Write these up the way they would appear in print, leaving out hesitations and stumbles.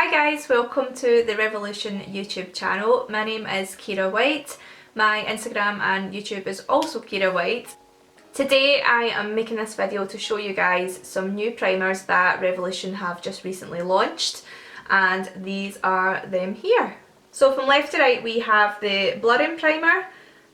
Hi guys, welcome to the Revolution YouTube channel. My name is Ciara Whyte. My Instagram and YouTube is also Ciara Whyte. Today I am making this video to show you guys some new primers that Revolution have just recently launched, and these are them here. So from left to right we have the blurring primer,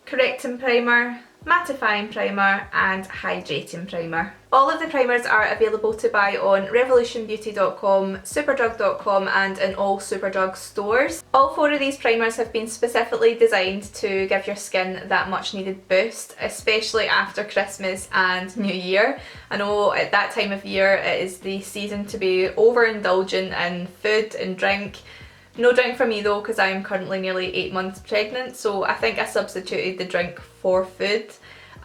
correcting primer, mattifying primer and hydrating primer. All of the primers are available to buy on revolutionbeauty.com, superdrug.com and in all Superdrug stores. All four of these primers have been specifically designed to give your skin that much needed boost, especially after Christmas and New Year. I know at that time of year it is the season to be overindulgent in food and drink. No drink for me though, because I am currently nearly 8 months pregnant, so I think I substituted the drink for food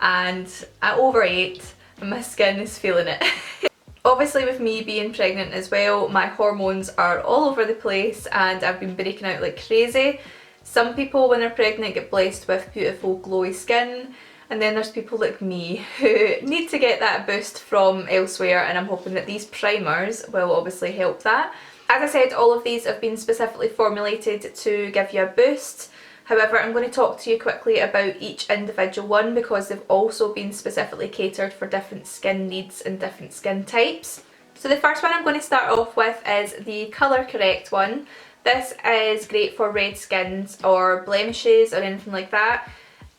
and I overate and my skin is feeling it. Obviously with me being pregnant as well, my hormones are all over the place and I've been breaking out like crazy. Some people when they're pregnant get blessed with beautiful glowy skin, and then there's people like me who need to get that boost from elsewhere, and I'm hoping that these primers will obviously help that. As I said, all of these have been specifically formulated to give you a boost. However, I'm going to talk to you quickly about each individual one because they've also been specifically catered for different skin needs and different skin types. So the first one I'm going to start off with is the Colour Correct one. This is great for red skins or blemishes or anything like that.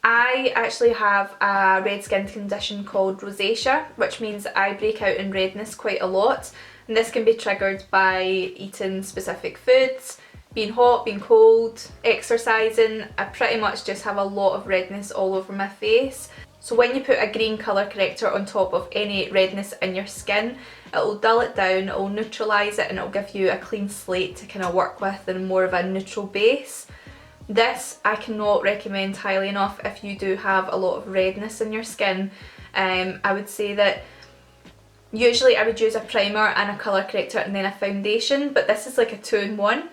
I actually have a red skin condition called rosacea, which means that I break out in redness quite a lot. And this can be triggered by eating specific foods, being hot, being cold, exercising. I pretty much just have a lot of redness all over my face. So when you put a green colour corrector on top of any redness in your skin, it will dull it down, it will neutralise it, and it will give you a clean slate to kind of work with and more of a neutral base. This I cannot recommend highly enough if you do have a lot of redness in your skin. I would say that usually I would use a primer and a colour corrector and then a foundation, but this is like a 2-in-1.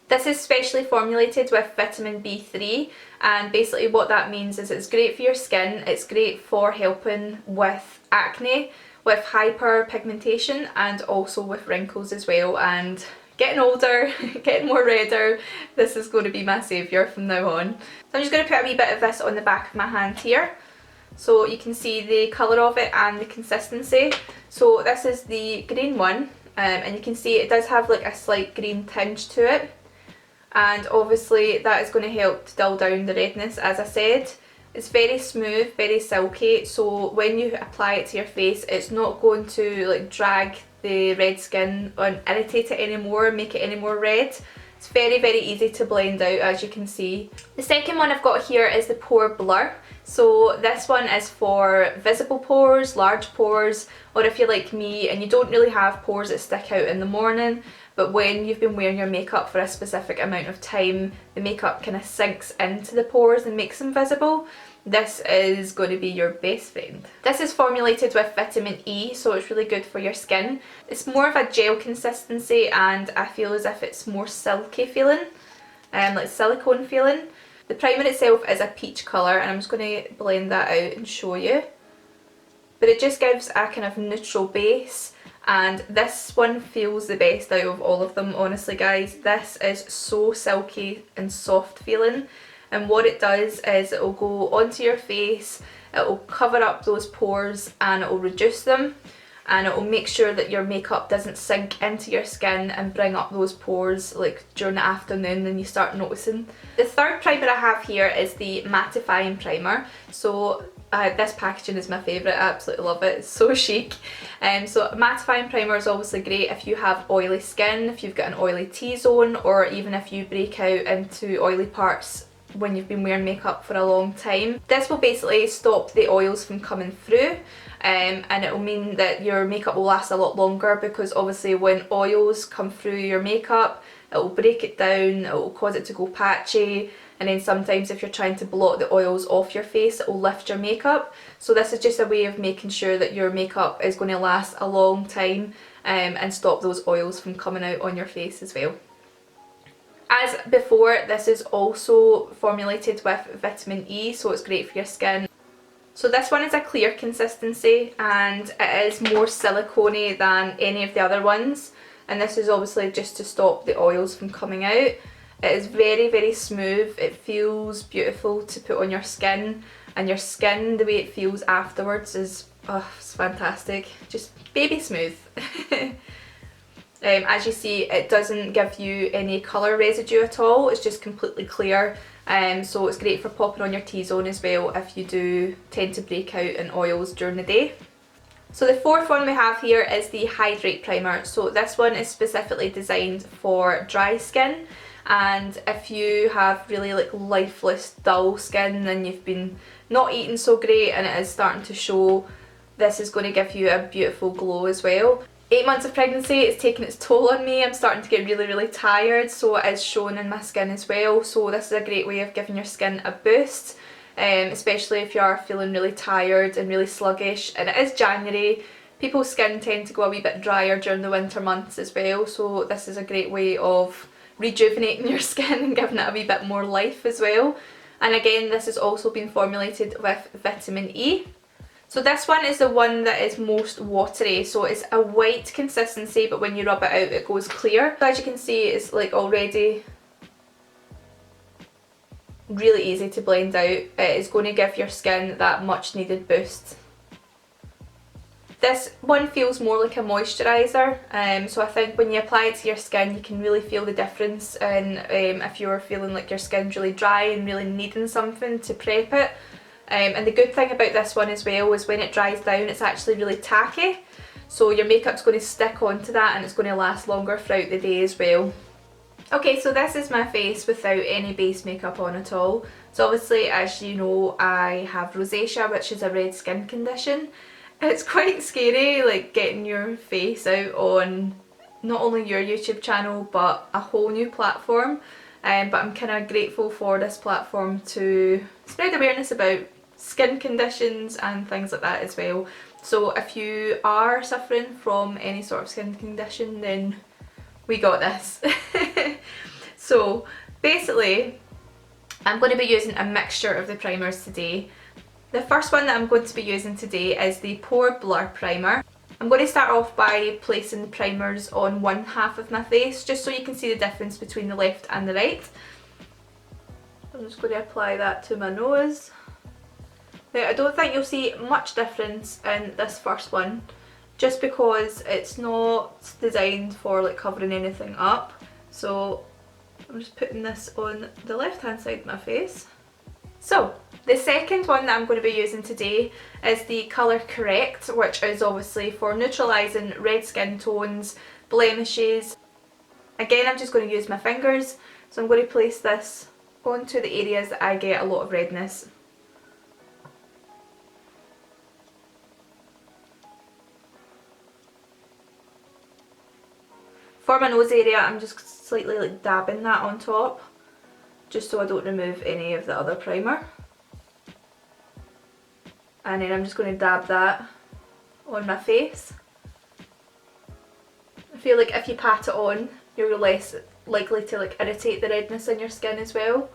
This is specially formulated with vitamin B3, and basically what that means is it's great for your skin, it's great for helping with acne, with hyperpigmentation and also with wrinkles as well. And getting older, getting more redder, this is going to be my saviour from now on. So I'm just going to put a wee bit of this on the back of my hand here, so you can see the colour of it and the consistency. So this is the green one, and you can see it does have like a slight green tinge to it, and obviously that is going to help to dull down the redness. As I said, it's very smooth, very silky, so when you apply it to your face it's not going to like drag the red skin and irritate it anymore, make it any more red. It's very easy to blend out, as you can see. The second one I've got here is the Pore Blur. So this one is for visible pores, large pores, or if you're like me and you don't really have pores that stick out in the morning, but when you've been wearing your makeup for a specific amount of time, the makeup kind of sinks into the pores and makes them visible. This is going to be your best friend. This is formulated with vitamin E, so it's really good for your skin. It's more of a gel consistency and I feel as if it's more silky feeling, like silicone feeling. The primer itself is a peach colour, and I'm just going to blend that out and show you. But it just gives a kind of neutral base, and this one feels the best out of all of them, honestly guys. This is so silky and soft feeling, and what it does is it will go onto your face, it will cover up those pores and it will reduce them, and it will make sure that your makeup doesn't sink into your skin and bring up those pores like during the afternoon and you start noticing. The third primer I have here is the mattifying primer. So this packaging is my favourite, I absolutely love it, it's so chic. So mattifying primer is obviously great if you have oily skin, if you've got an oily T-zone, or even if you break out into oily parts when you've been wearing makeup for a long time. This will basically stop the oils from coming through, and it will mean that your makeup will last a lot longer, because obviously when oils come through your makeup it will break it down, it will cause it to go patchy, and then sometimes if you're trying to blot the oils off your face it will lift your makeup. So this is just a way of making sure that your makeup is going to last a long time, and stop those oils from coming out on your face as well. As before, this is also formulated with vitamin E, so it's great for your skin. So this one is a clear consistency and it is more silicone-y than any of the other ones. and this is obviously just to stop the oils from coming out. It is very, very smooth. It feels beautiful to put on your skin, and your skin, the way it feels afterwards is, oh, it's fantastic. Just baby smooth. As you see, it doesn't give you any colour residue at all, it's just completely clear, so it's great for popping on your T-zone as well if you do tend to break out in oils during the day. So the fourth one we have here is the Hydrate Primer. So this one is specifically designed for dry skin, and if you have really like lifeless, dull skin and you've been not eating so great and it is starting to show, this is going to give you a beautiful glow as well. 8 months of pregnancy, it's taken its toll on me. I'm starting to get really, really tired, so it is showing in my skin as well. So this is a great way of giving your skin a boost, especially if you are feeling really tired and really sluggish. And it is January, people's skin tend to go a wee bit drier during the winter months as well, so this is a great way of rejuvenating your skin and giving it a wee bit more life as well. And again, this has also been formulated with vitamin E. So this one is the one that is most watery, so it's a white consistency, but when you rub it out it goes clear. So as you can see, it's like already really easy to blend out. It is going to give your skin that much needed boost. This one feels more like a moisturiser, so I think when you apply it to your skin you can really feel the difference in if you're feeling like your skin's really dry and really needing something to prep it. And the good thing about this one as well is when it dries down it's actually really tacky, so your makeup's going to stick onto that and it's going to last longer throughout the day as well. Okay, so this is my face without any base makeup on at all. So obviously, as you know, I have rosacea, which is a red skin condition. It's quite scary, like getting your face out on not only your YouTube channel but a whole new platform. But I'm kind of grateful for this platform to spread awareness about skin conditions and things like that as well. So if you are suffering from any sort of skin condition, then we got this. So basically, I'm going to be using a mixture of the primers today. The first one that I'm going to be using today is the Pore Blur Primer. I'm going to start off by placing the primers on one half of my face, just so you can see the difference between the left and the right. I'm just going to apply that to my nose. Now, I don't think you'll see much difference in this first one, just because it's not designed for like covering anything up. So I'm just putting this on the left hand side of my face. So the second one that I'm going to be using today is the Colour Correct, which is obviously for neutralising red skin tones, blemishes. Again, I'm just going to use my fingers, so I'm going to place this onto the areas that I get a lot of redness. For my nose area, I'm just slightly like dabbing that on top, just so I don't remove any of the other primer. And then I'm just going to dab that on my face. I feel like if you pat it on, you're less likely to like irritate the redness in your skin as well.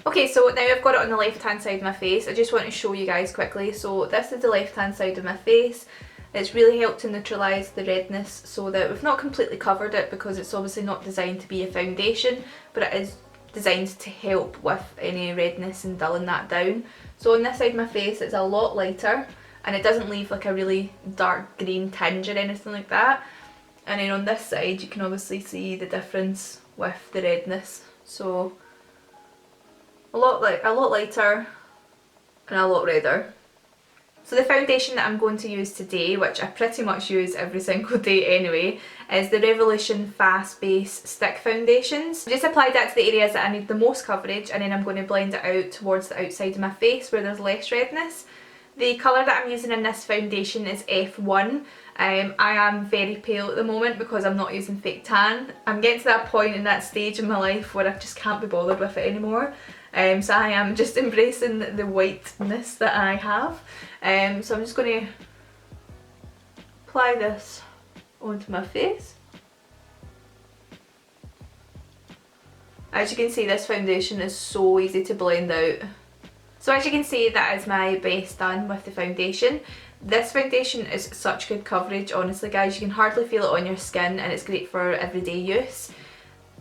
Okay, so now I've got it on the left hand side of my face. I just want to show you guys quickly. So this is the left hand side of my face. It's really helped to neutralise the redness, so that we've not completely covered it because it's obviously not designed to be a foundation, but it is designed to help with any redness and dulling that down. So on this side of my face it's a lot lighter and it doesn't leave like a really dark green tinge or anything like that. And then on this side you can obviously see the difference with the redness. So a lot lighter and a lot redder. So the foundation that I'm going to use today, which I pretty much use every single day anyway, is the Revolution Fast Base Stick Foundations. I just applied that to the areas that I need the most coverage, and then I'm going to blend it out towards the outside of my face where there's less redness. The colour that I'm using in this foundation is F1. I am very pale at the moment because I'm not using fake tan. I'm getting to that point in that stage in my life where I just can't be bothered with it anymore. So I am just embracing the whiteness that I have. So I'm just going to apply this onto my face. As you can see, this foundation is so easy to blend out. So as you can see, that is my base done with the foundation. This foundation is such good coverage, honestly guys, you can hardly feel it on your skin and it's great for everyday use.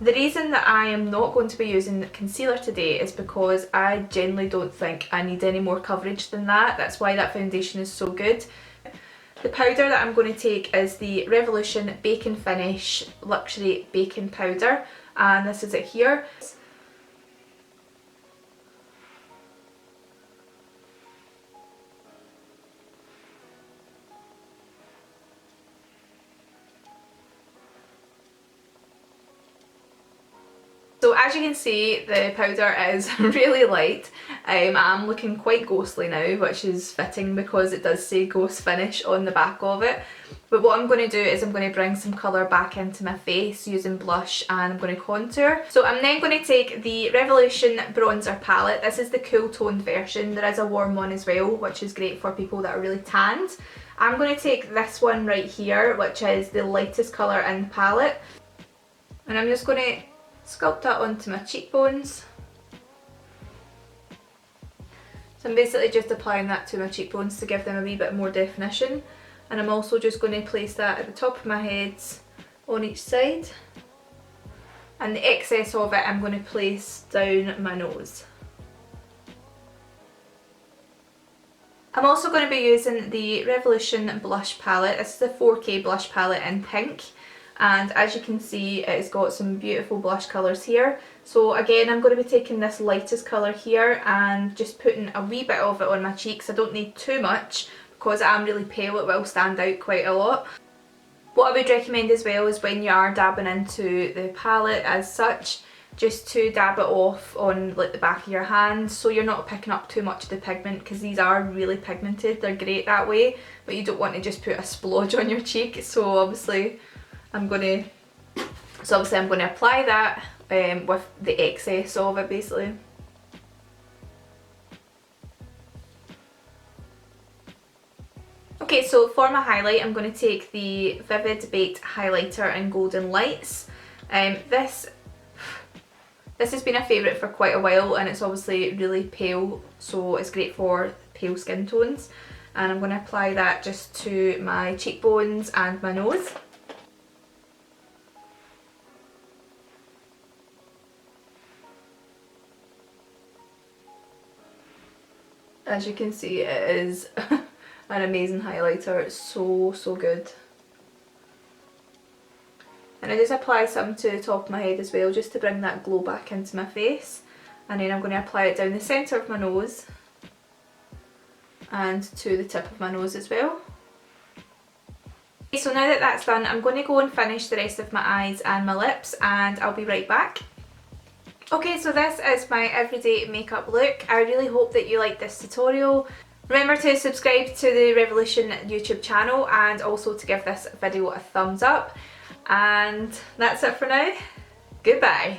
The reason that I am not going to be using concealer today is because I genuinely don't think I need any more coverage than that. That's why that foundation is so good. The powder that I'm going to take is the Revolution Bacon Finish Luxury Baking Powder, and this is it here. So as you can see, the powder is really light. I'm looking quite ghostly now, which is fitting because it does say Ghost Finish on the back of it. But what I'm going to do is I'm going to bring some colour back into my face using blush, and I'm going to contour. So I'm then going to take the Revolution Bronzer Palette. This is the cool toned version. There is a warm one as well, which is great for people that are really tanned. I'm going to take this one right here, which is the lightest colour in the palette. And I'm just going to sculpt that onto my cheekbones. So I'm basically just applying that to my cheekbones to give them a wee bit more definition, and I'm also just going to place that at the top of my head on each side, and the excess of it I'm going to place down my nose. I'm also going to be using the Revolution blush palette. This is the 4K blush palette in pink. And as you can see, it's got some beautiful blush colours here. So again, I'm going to be taking this lightest colour here and just putting a wee bit of it on my cheeks. I don't need too much because I'm really pale, it will stand out quite a lot. What I would recommend as well is when you are dabbing into the palette as such, just to dab it off on like the back of your hand so you're not picking up too much of the pigment, because these are really pigmented, they're great that way, but you don't want to just put a splodge on your cheek. So obviously I'm going to apply that with the excess of it basically. Okay, so for my highlight I'm going to take the Vivid Baked Highlighter in Golden Lights. This has been a favourite for quite a while, and it's obviously really pale, so it's great for pale skin tones. And I'm going to apply that just to my cheekbones and my nose. As you can see, it is an amazing highlighter. It's so good. And I just apply some to the top of my head as well, just to bring that glow back into my face. And then I'm going to apply it down the centre of my nose and to the tip of my nose as well. Okay, so now that that's done, I'm going to go and finish the rest of my eyes and my lips, and I'll be right back. Okay, so this is my everyday makeup look. I really hope that you liked this tutorial. Remember to subscribe to the Revolution YouTube channel and also to give this video a thumbs up. And that's it for now. Goodbye.